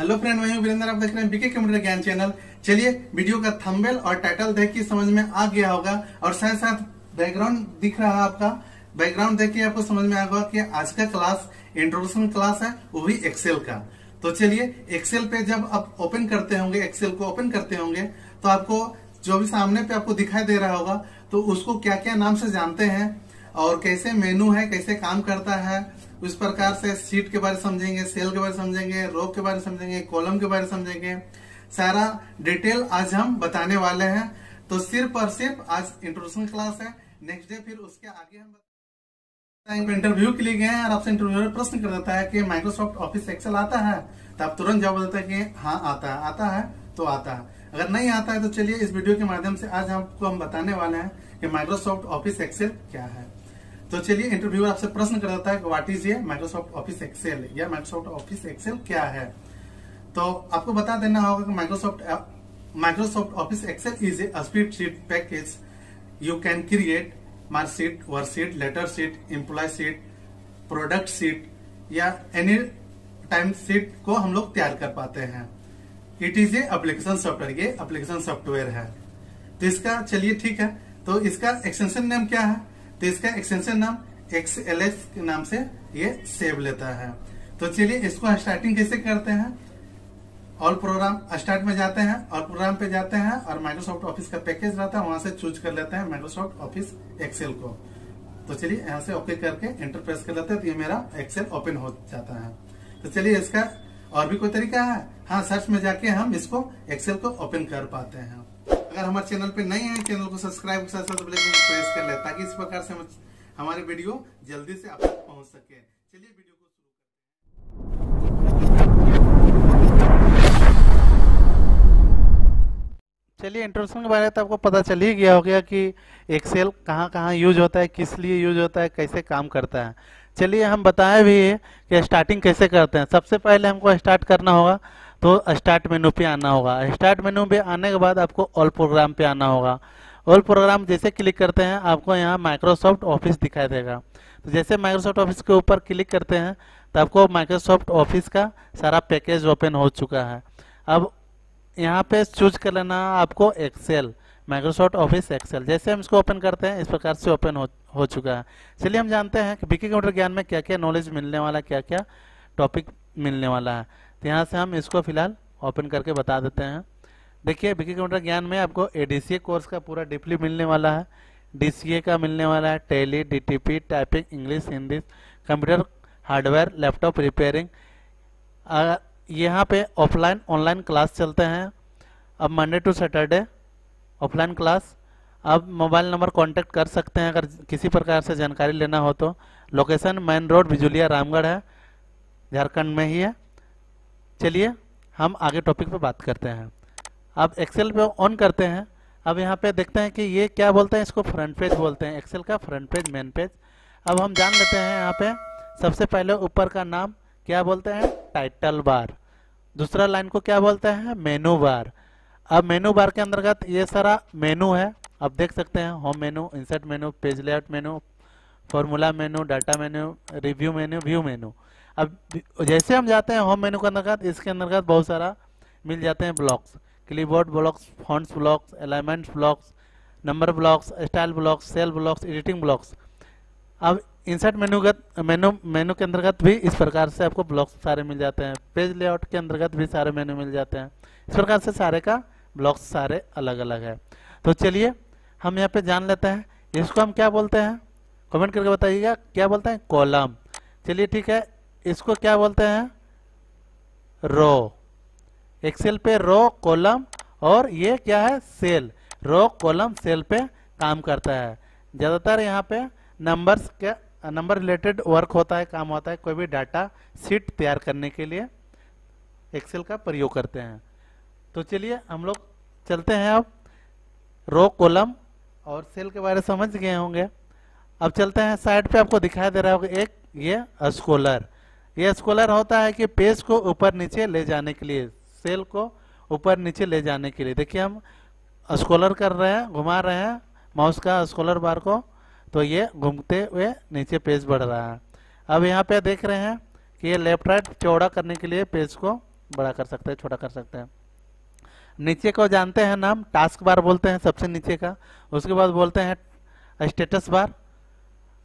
Hello friend, मैं हूं वीरेंद्र। आप देख रहे हैं बीके कंप्यूटर ज्ञान चैनल। चलिए, वीडियो का थंबनेल और टाइटल देख के समझ में आ गया होगा और साथ साथ बैकग्राउंड दिख रहा है आपका। बैकग्राउंड देख के आपको समझ में आ गया कि आज का क्लास इंट्रोडक्शन क्लास है, वो भी एक्सेल का। तो चलिए, एक्सेल पे जब आप ओपन करते होंगे, एक्सेल को ओपन करते होंगे तो आपको जो भी सामने पे आपको दिखाई दे रहा होगा तो उसको क्या क्या नाम से जानते हैं और कैसे मेनू है, कैसे काम करता है, उस प्रकार से शीट के बारे में समझेंगे, सेल के बारे में समझेंगे, रो के बारे में समझेंगे, कॉलम के बारे में समझेंगे। सारा डिटेल आज हम बताने वाले हैं। तो सिर्फ और सिर्फ आज इंट्रोडक्शन क्लास है। नेक्स्ट डे फिर उसके आगे हम इंटरव्यू के लिए गए हैं और आपसे इंटरव्यू में प्रश्न कर देता है कि माइक्रोसॉफ्ट ऑफिस एक्सेल आता है, तो आप तुरंत जवाब देता है कि हाँ आता है। आता है तो आता है, अगर नहीं आता है तो चलिए इस वीडियो के माध्यम से आज आपको हम बताने वाले हैं कि माइक्रोसॉफ्ट ऑफिस एक्सेल क्या है। तो चलिए, इंटरव्यूअर आपसे प्रश्न कर देता है कि व्हाट इज ये माइक्रोसॉफ्ट ऑफिस एक्सेल, या माइक्रोसॉफ्ट ऑफिस एक्सेल क्या है। तो आपको बता देना होगा कि Microsoft Office Excel is a spreadsheet package you can create marksheet, worksheet, letter sheet, employ sheet, product sheet या एनी टाइम शीट को हम लोग तैयार कर पाते हैं। It is a application software, ये एप्लीकेशन सॉफ्टवेयर है। तो इसका चलिए ठीक है, तो इसका एक्सटेंशन नेम क्या है? तो इसका एक्सटेंशन नाम XLS के नाम से ये सेव लेता है। तो चलिए, इसको स्टार्टिंग कैसे करते हैं। ऑल प्रोग्राम स्टार्ट में जाते हैं और प्रोग्राम पे जाते हैं और माइक्रोसॉफ्ट ऑफिस का पैकेज रहता है, वहां से चूज कर लेते हैं माइक्रोसॉफ्ट ऑफिस एक्सेल को। तो चलिए, यहाँ से ओके करके एंटर प्रेस कर लेते हैं तो ये मेरा एक्सेल ओपन हो जाता है। तो चलिए, इसका और भी कोई तरीका है? हाँ, सर्च में जाके हम इसको एक्सेल को ओपन कर पाते हैं। अगर हमारे चैनल पे नए हैं, चैनल को सब्सक्राइब के साथ साथ बेल आइकन को प्रेस कर ले ताकि इस प्रकार से हमारे वीडियो जल्दी से आप तक पहुंच सके। चलिए वीडियो को चलिए, इंट्रोडक्शन के बारे में तो आपको पता चल ही गया होगा कि एक्सेल कहाँ कहाँ यूज होता है, किस लिए यूज होता है, कैसे काम करता है। चलिए, हम बताए भी है कि स्टार्टिंग कैसे करते हैं। सबसे पहले हमको स्टार्ट करना होगा तो स्टार्ट मेनू पे आना होगा। स्टार्ट मेनू पे आने के बाद आपको ऑल प्रोग्राम पे आना होगा। ऑल प्रोग्राम जैसे क्लिक करते हैं आपको यहाँ माइक्रोसॉफ्ट ऑफिस दिखाई देगा। तो जैसे माइक्रोसॉफ्ट ऑफिस के ऊपर क्लिक करते हैं तो आपको माइक्रोसॉफ्ट ऑफिस का सारा पैकेज ओपन हो चुका है। अब यहाँ पे चूज कर लेना आपको एक्सेल, माइक्रोसॉफ्ट ऑफिस एक्सेल। जैसे हम इसको ओपन करते हैं इस प्रकार से ओपन हो चुका है। चलिए, हम जानते हैं कि बीके कंप्यूटर ज्ञान में क्या क्या नॉलेज मिलने वाला, क्या क्या टॉपिक मिलने वाला है। तो यहाँ से हम इसको फिलहाल ओपन करके बता देते हैं। देखिए, बीके कंप्यूटर ज्ञान में आपको ADCA कोर्स का पूरा डीपली मिलने वाला है, DCA का मिलने वाला है, Tally, DTP, typing, English, Hindi, computer hardware, laptop repairing. यहाँ पे ऑफलाइन ऑनलाइन क्लास चलते हैं। अब Monday to Saturday offline class. अब मोबाइल नंबर कांटेक्ट कर सकते हैं अगर किसी प्रकार से जानकारी लेना हो तो। Location main road Bijuliya Ramgarh है, झारखंड में ही है। चलिए, हम आगे टॉपिक पे बात करते हैं। अब एक्सेल पे ऑन करते हैं। अब यहाँ पे देखते हैं कि ये क्या बोलते हैं, इसको फ्रंट पेज बोलते हैं, एक्सेल का फ्रंट पेज, मेन पेज। अब हम जान लेते हैं यहाँ पे सबसे पहले ऊपर का नाम क्या बोलते हैं, टाइटल बार। दूसरा लाइन को क्या बोलते हैं, मेनू बार। अब मेनू बार के अंतर्गत ये सारा मेनू है, आप देख सकते हैं। होम मेनू, इंसर्ट मेनू, पेज लेआउट मेनू, फॉर्मूला मेनू, डाटा मेनू, रिव्यू मेनू, व्यू मेनू। अब जैसे हम जाते हैं होम मेनू के अंतर्गत, इसके अंतर्गत बहुत सारा मिल जाते हैं blocks, clipboard blocks, fonts blocks, alignment blocks, number blocks, style blocks, cell blocks, editing blocks. अब इंसर्ट मेनू के अंतर्गत भी इस प्रकार से आपको ब्लॉक्स सारे मिल जाते हैं। पेज लेआउट के अंतर्गत भी सारे मेनू मिल जाते हैं। इस प्रकार से सारे का ब्लॉक्स सारे अलग अलग है। तो चलिए, हम यहाँ पे जान लेते हैं इसको हम क्या बोलते हैं। कमेंट करके बताइएगा क्या बोलते हैं, कॉलम। चलिए ठीक है, इसको क्या बोलते हैं, रो। एक्सेल पे रो, कॉलम और ये क्या है, सेल। रो, कॉलम, सेल पे काम करता है। ज्यादातर यहाँ पे नंबर रिलेटेड वर्क होता है, काम होता है। कोई भी डाटा शीट तैयार करने के लिए एक्सेल का प्रयोग करते हैं। तो चलिए, हम लोग चलते हैं। अब रो, कॉलम और सेल के बारे में समझ गए होंगे। अब चलते हैं, साइड पे आपको दिखाई दे रहा होगा एक ये स्क्रॉलर। ये स्क्रॉलर होता है कि पेज को ऊपर नीचे ले जाने के लिए, सेल को ऊपर नीचे ले जाने के लिए। देखिए, हम स्क्रॉलर कर रहे हैं, घुमा रहे हैं माउस का स्क्रॉलर बार को, तो ये घूमते हुए नीचे पेज बढ़ रहा है। अब यहाँ पे देख रहे हैं कि ये लेफ्ट राइट चौड़ा करने के लिए पेज को बड़ा कर सकते हैं, छोटा कर सकते हैं। नीचे को जानते हैं नाम, टास्क बार बोलते हैं सबसे नीचे का, उसके बाद बोलते हैं स्टेटस बार।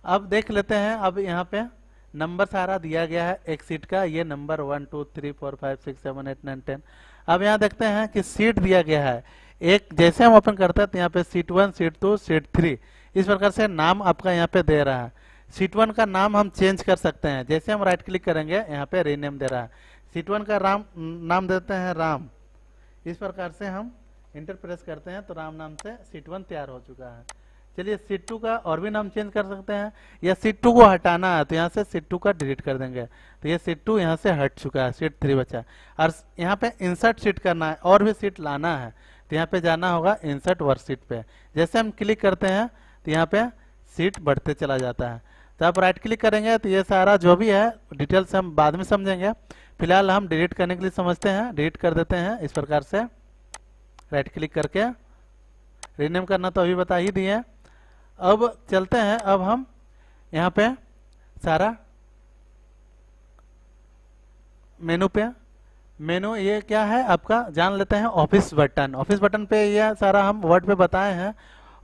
अब देख लेते हैं, अब यहाँ पे नंबर सारा दिया गया है एक सीट का, ये नंबर 1 2 3 4 5 6 7 8 9 10। अब यहाँ देखते हैं कि सीट दिया गया है एक, जैसे हम ओपन करते हैं तो यहाँ पे सीट 1 सीट 2 सीट 3 इस प्रकार से नाम आपका यहाँ पे दे रहा है। सीट 1 का नाम हम चेंज कर सकते हैं, जैसे हम राइट क्लिक करेंगे यहाँ पे रीनेम दे रहा है। सीट 1 का नाम देते हैं राम, इस प्रकार से हम इंटर प्रेस करते हैं तो राम नाम से सीट 1 तैयार हो चुका है। चलिए सीट 2 का और भी नाम चेंज कर सकते हैं, या सीट 2 को हटाना है तो यहाँ से सीट 2 का डिलीट कर देंगे, तो ये सीट 2 यहाँ से हट चुका है, सीट 3 बचा। और यहाँ पे इंसर्ट सीट करना है और भी सीट लाना है तो यहाँ पे जाना होगा इंसर्ट वर्कशीट पे। जैसे हम क्लिक करते हैं तो यहाँ पे सीट बढ़ते चला जाता है। तो आप राइट क्लिक करेंगे तो ये सारा जो भी है डिटेल्स हम बाद में समझेंगे, फिलहाल हम डिलीट करने के लिए समझते हैं, डिलीट कर देते हैं इस प्रकार से राइट क्लिक करके। रीनेम करना तो अभी बता ही दिए। अब चलते हैं, अब हम यहाँ पे सारा मेनू पे, मेनू ये क्या है आपका जान लेते हैं। ऑफिस बटन, ऑफिस बटन पे ये सारा हम वर्ड पे बताए हैं,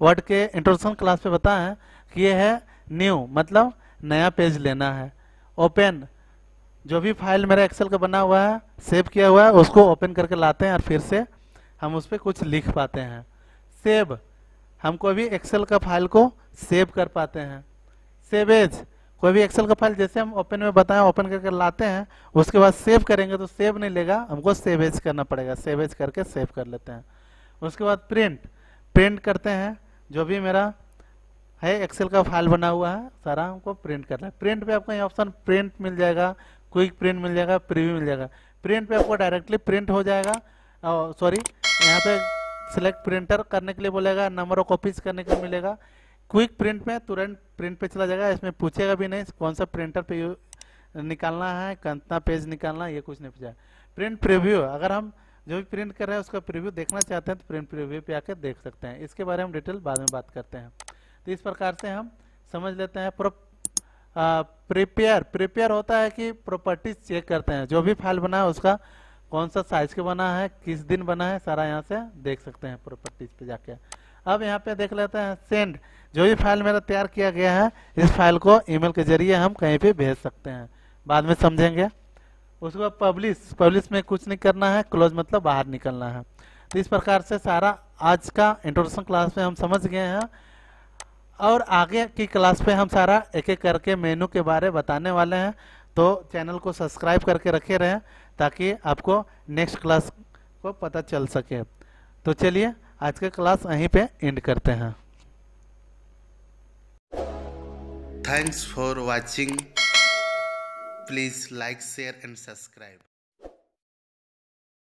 वर्ड के इंट्रोडक्शन क्लास पे बताए हैं कि ये है न्यू, मतलब नया पेज लेना है। ओपन, जो भी फाइल मेरा एक्सेल का बना हुआ है सेव किया हुआ है उसको ओपन करके लाते हैं और फिर से हम उस पर कुछ लिख पाते हैं। सेव, हम कोई भी एक्सेल का फाइल को सेव कर पाते हैं। सेव एज, कोई भी एक्सेल का फाइल जैसे हम ओपन में बताएं ओपन करके लाते हैं, उसके बाद सेव करेंगे तो सेव नहीं लेगा, हमको सेव एज करना पड़ेगा, सेव एज करके सेव कर लेते हैं। उसके बाद प्रिंट, प्रिंट करते हैं, जो भी मेरा है एक्सेल का फाइल बना हुआ है सारा हमको प्रिंट करना है। प्रिंट पे आपको ये ऑप्शन प्रिंट मिल जाएगा, क्विक प्रिंट मिल जाएगा, प्रीव्यू मिल जाएगा। प्रिंट पे आपको डायरेक्टली प्रिंट हो जाएगा, सॉरी यहाँ पे सिलेक्ट प्रिंटर करने के लिए बोलेगा, नंबर ऑफ कॉपीज करने के लिए मिलेगा। क्विक प्रिंट में तुरंत प्रिंट पे चला जाएगा, इसमें पूछेगा भी नहीं कौन सा प्रिंटर पे निकालना है, कितना पेज निकालना है, ये कुछ नहीं पूछा। प्रिंट प्रीव्यू, अगर हम जो भी प्रिंट कर रहे हैं उसका प्रीव्यू देखना चाहते हैं तो प्रिंट प्रीव्यू पे आके देख सकते हैं। इसके बारे में डिटेल बाद में बात करते हैं। तो इस प्रकार से हम समझ लेते हैं। प्रिपेयर, प्रिपेयर होता है कि प्रॉपर्टीज चेक करते हैं, जो भी फाइल बना है उसका कौन सा साइज के बना है, किस दिन बना है, सारा यहाँ से देख सकते हैं प्रॉपर्टीज पे जाके। अब यहाँ पे देख लेते हैं सेंड, जो भी फाइल मेरा तैयार किया गया है इस फाइल को ईमेल के जरिए हम कहीं पे भेज सकते हैं, बाद में समझेंगे। उसके बाद पब्लिश, पब्लिश में कुछ नहीं करना है, क्लोज मतलब बाहर निकलना है। तो इस प्रकार से सारा आज का इंट्रोडक्शन क्लास में हम समझ गए हैं, और आगे की क्लास पे हम सारा एक एक करके मेनू के बारे बताने वाले हैं। तो चैनल को सब्सक्राइब करके रखे रहें ताकि आपको नेक्स्ट क्लास को पता चल सके। तो चलिए आज का क्लास यहीं पे एंड करते हैं। Thanks for watching. Please like, share and subscribe.